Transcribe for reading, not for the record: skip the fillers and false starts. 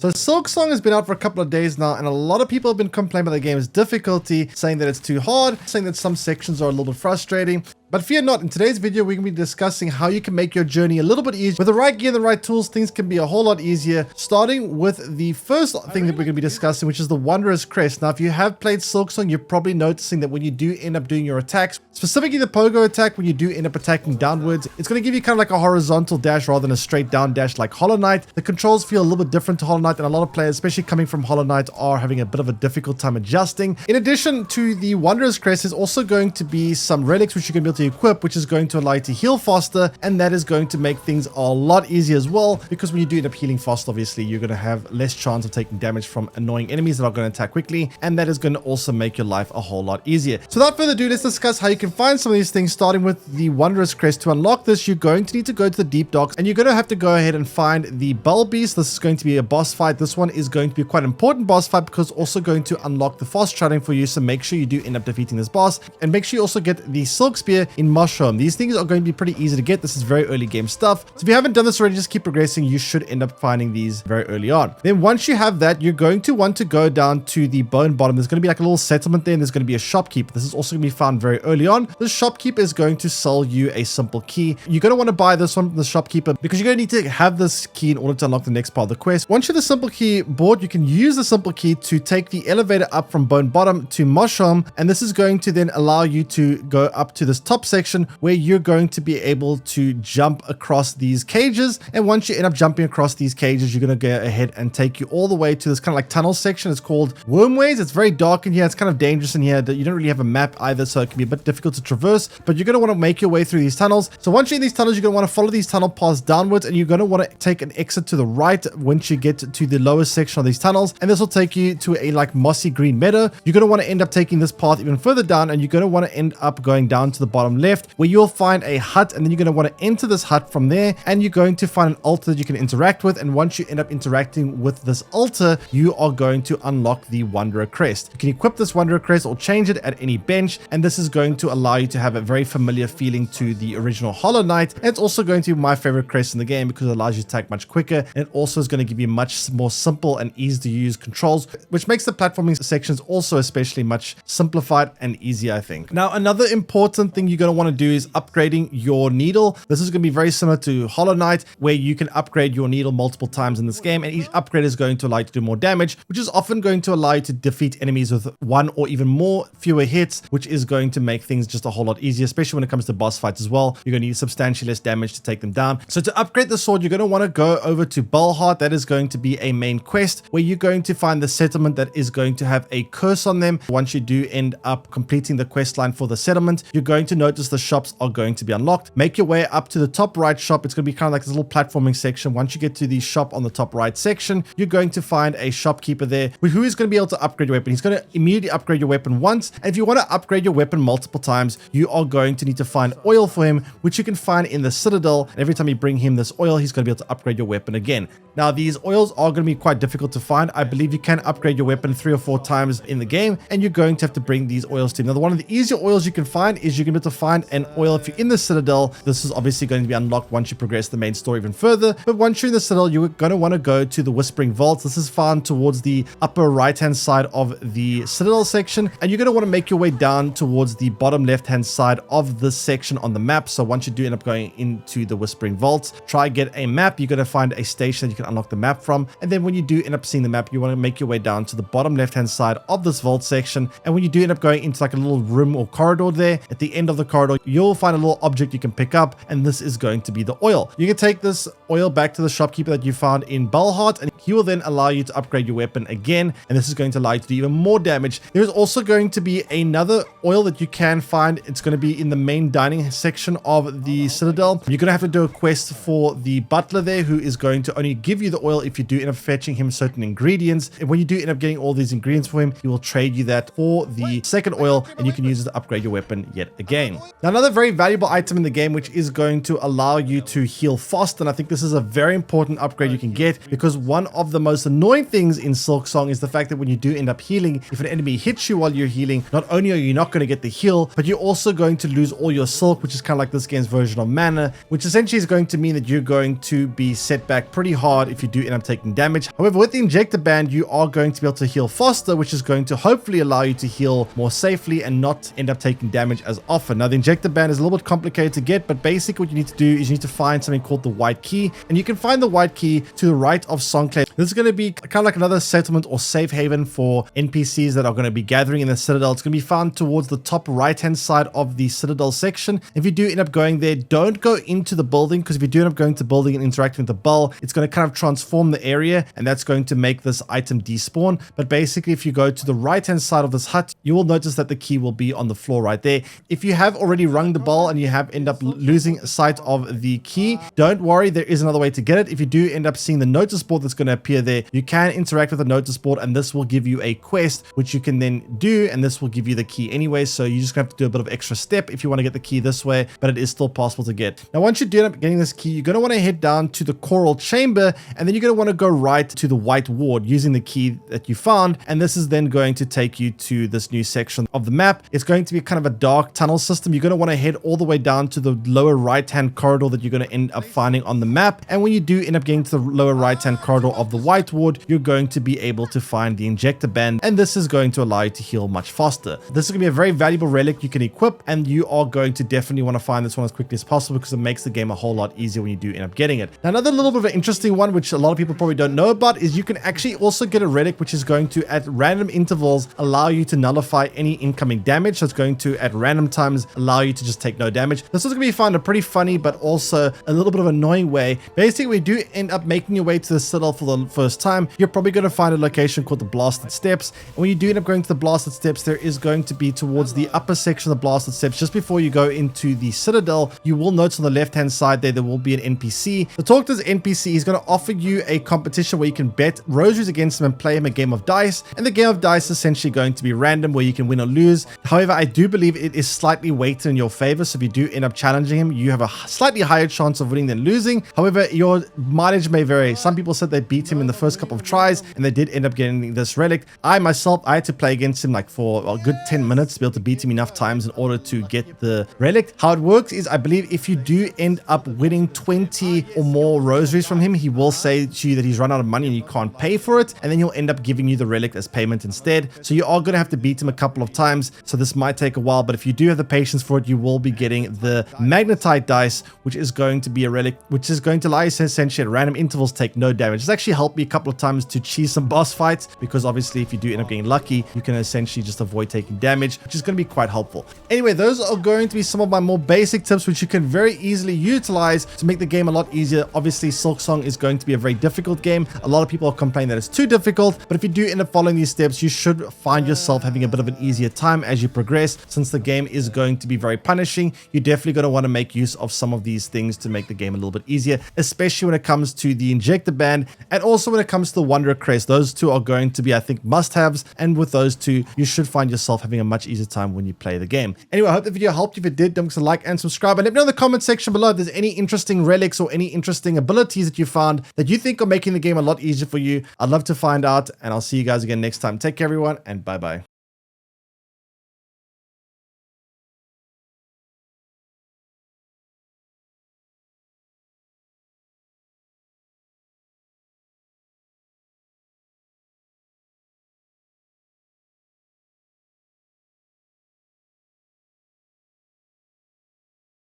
So Silksong has been out for a couple of days now, and a lot of people have been complaining about the game's difficulty, saying that it's too hard, saying that some sections are a little bit frustrating. But fear not, in today's video, we're going to be discussing how you can make your journey a little bit easier. With the right gear and the right tools, things can be a whole lot easier, starting with the first thing that we're going to be discussing, which is the Wanderer's Crest. Now, if you have played Silksong, you're probably noticing that when you do end up doing your attacks, specifically the pogo attack, when you do end up attacking downwards, it's going to give you kind of like a horizontal dash rather than a straight down dash like Hollow Knight. The controls feel a little bit different to Hollow Knight, and a lot of players, especially coming from Hollow Knight, are having a bit of a difficult time adjusting. In addition to the Wanderer's Crest, there's also going to be some relics which you're going to be able to equip, which is going to allow you to heal faster, and that is going to make things a lot easier as well, because when you do end up healing faster, obviously you're going to have less chance of taking damage from annoying enemies that are going to attack quickly, and that is going to also make your life a whole lot easier. So without further ado, let's discuss how you can find some of these things, starting with the Wanderer's Crest. To unlock this, you're going to need to go to the Deep Docks, and you're going to have to go ahead and find the Bell Beast. This is going to be a boss fight. This one is going to be quite an important boss fight because it's also going to unlock the fast traveling for you, so make sure you do end up defeating this boss, and make sure you also get the Silk Spear in Mushroom. These things are going to be pretty easy to get. This is very early game stuff, so if you haven't done this already, just keep progressing. You should end up finding these very early on. Then once you have that, you're going to want to go down to the Bone Bottom. There's going to be like a little settlement there, and there's going to be a shopkeep. This is also going to be found very early on. This shopkeep is going to sell you a simple key. You're going to want to buy this one from the shopkeeper because you're going to need to have this key in order to unlock the next part of the quest. Once you have the simple key bought, you can use the simple key to take the elevator up from Bone Bottom to Mushroom, and this is going to then allow you to go up to this top section where you're going to be able to jump across these cages. And once you end up jumping across these cages, you're going to go ahead and take you all the way to this kind of like tunnel section. It's called Wormways. It's very dark in here. It's kind of dangerous in here. You don't really have a map either, so it can be a bit difficult to traverse, but you're going to want to make your way through these tunnels. So once you're in these tunnels, you're going to want to follow these tunnel paths downwards, and you're going to want to take an exit to the right once you get to the lowest section of these tunnels, and this will take you to a like mossy green meadow. You're going to want to end up taking this path even further down, and you're going to want to end up going down to the bottom left where you'll find a hut, and then you're going to want to enter this hut from there, and you're going to find an altar that you can interact with. And once you end up interacting with this altar, you are going to unlock the Wanderer Crest. You can equip this Wanderer Crest or change it at any bench, and this is going to allow you to have a very familiar feeling to the original Hollow Knight. And it's also going to be my favorite crest in the game because it allows you to attack much quicker, and it also is going to give you much more simple and easy to use controls, which makes the platforming sections also especially much simplified and easier, I think. Now, another important thing you're going to want to do is upgrading your needle. This is going to be very similar to Hollow Knight, where you can upgrade your needle multiple times in this game, and each upgrade is going to allow you to do more damage, which is often going to allow you to defeat enemies with one or even fewer hits, which is going to make things just a whole lot easier, especially when it comes to boss fights as well. You're going to need substantially less damage to take them down. So to upgrade the sword, you're going to want to go over to Bellheart. That is going to be a main quest where you're going to find the settlement that is going to have a curse on them. Once you do end up completing the quest line for the settlement, you're going to notice the shops are going to be unlocked. Make your way up to the top right shop. It's going to be kind of like this little platforming section. Once you get to the shop on the top right section, you're going to find a shopkeeper there who is going to be able to upgrade your weapon. He's going to immediately upgrade your weapon once, and if you want to upgrade your weapon multiple times, you are going to need to find oil for him, which you can find in the Citadel. And every time you bring him this oil, he's going to be able to upgrade your weapon again. Now, these oils are going to be quite difficult to find. I believe you can upgrade your weapon 3 or 4 times in the game, and you're going to have to bring these oils to him. Now, one of the easier oils you can find is you're going to be able to find an oil if you're in the Citadel. This is obviously going to be unlocked once you progress the main story even further, but once you're in the Citadel, you're going to want to go to the Whispering Vaults. This is found towards the upper right hand side of the Citadel section, and you're going to want to make your way down towards the bottom left hand side of this section on the map. So once you do end up going into the Whispering Vaults, try get a map. You're going to find a station that you can unlock the map from, and then when you do end up seeing the map, you want to make your way down to the bottom left hand side of this vault section, and when you do end up going into like a little room or corridor there, at the end of the corridor, you'll find a little object you can pick up, and this is going to be the oil. You can take this oil back to the shopkeeper that you found in Bellheart, and he will then allow you to upgrade your weapon again, and this is going to allow you to do even more damage. There's also going to be another oil that you can find. It's going to be in the main dining section of the Citadel. You're going to have to do a quest for the butler there, who is going to only give you the oil if you do end up fetching him certain ingredients. And when you do end up getting all these ingredients for him, he will trade you that for the second oil, and you can use it to upgrade your weapon yet again. game. Now, another very valuable item in the game, which is going to allow you to heal faster, and I think this is a very important upgrade you can get, because one of the most annoying things in Silksong is the fact that when you do end up healing, if an enemy hits you while you're healing, not only are you not going to get the heal, but you're also going to lose all your silk, which is kind of like this game's version of mana, which essentially is going to mean that you're going to be set back pretty hard if you do end up taking damage. However, with the injector band, you are going to be able to heal faster, which is going to hopefully allow you to heal more safely and not end up taking damage as often. Now, the injector band is a little bit complicated to get, but basically what you need to do is you need to find something called the white key, and you can find the white key to the right of Songclave. This is going to be kind of like another settlement or safe haven for NPCs that are going to be gathering in the Citadel. It's going to be found towards the top right hand side of the Citadel section. If you do end up going there, don't go into the building, because if you do end up going to building and interacting with the bell, it's going to kind of transform the area, and that's going to make this item despawn. But basically, if you go to the right hand side of this hut, you will notice that the key will be on the floor right there. If you have already rung the bell and you have end up losing sight of the key, don't worry, there is another way to get it. If you do end up seeing the notice board that's going to appear there, you can interact with the notice board, and this will give you a quest which you can then do, and this will give you the key anyway. So you just have to do a bit of extra step if you want to get the key this way, but it is still possible to get. Now, once you do end up getting this key, you're going to want to head down to the coral chamber, and then you're going to want to go right to the white ward using the key that you found, and this is then going to take you to this new section of the map. It's going to be kind of a dark tunnel system. You're going to want to head all the way down to the lower right hand corridor that you're going to end up finding on the map, and when you do end up getting to the lower right hand corridor of the white ward, you're going to be able to find the injector band, and this is going to allow you to heal much faster. This is going to be a very valuable relic you can equip, and you are going to definitely want to find this one as quickly as possible, because it makes the game a whole lot easier when you do end up getting it. Now, another little bit of an interesting one, which a lot of people probably don't know about, is you can actually also get a relic which is going to, at random intervals, allow you to nullify any incoming damage. So it's going to, at random times, allow you to just take no damage. This is going to be found a pretty funny but also a little bit of annoying way. Basically, when you do end up making your way to the Citadel for the first time, you're probably going to find a location called the Blasted Steps, and when you do end up going to the Blasted Steps, there is going to be towards the upper section of the Blasted Steps, just before you go into the Citadel, you will notice on the left hand side there will be an NPC. The talk to this NPC is going to offer you a competition where you can bet rosaries against him and play him a game of dice, and the game of dice is essentially going to be random, where you can win or lose. However, I do believe it is slightly weighted in your favor, so if you do end up challenging him, you have a slightly higher chance of winning than losing. However, your mileage may vary. Some people said they beat him in the first couple of tries, and they did end up getting this relic. I myself, I had to play against him like for a good 10 minutes to be able to beat him enough times in order to get the relic. How it works is, I believe if you do end up winning 20 or more rosaries from him, he will say to you that he's run out of money and you can't pay for it, and then he'll end up giving you the relic as payment instead. So you are going to have to beat him a couple of times, so this might take a while, but if you do have the patience for it, you will be getting the magnetite dice, which is going to be a relic which is going to allow you to essentially at random intervals take no damage. It's actually helped me a couple of times to cheese some boss fights, because obviously if you do end up getting lucky, you can essentially just avoid taking damage, which is going to be quite helpful. Anyway, those are going to be some of my more basic tips which you can very easily utilize to make the game a lot easier. Obviously, Silksong is going to be a very difficult game. A lot of people are complaining that it's too difficult, but if you do end up following these steps, you should find yourself having a bit of an easier time as you progress. Since the game is going to be very punishing, you're definitely going to want to make use of some of these things to make the game a little bit easier, especially when it comes to the injector band, and also when it comes to the Wanderer Crest. Those two are going to be, I think, must-haves, and with those two, you should find yourself having a much easier time when you play the game. Anyway, I hope the video helped you. If it did, don't forget to like and subscribe, and let me know in the comment section below if there's any interesting relics or any interesting abilities that you found that you think are making the game a lot easier for you. I'd love to find out, and I'll see you guys again next time. Take care, everyone, and bye-bye.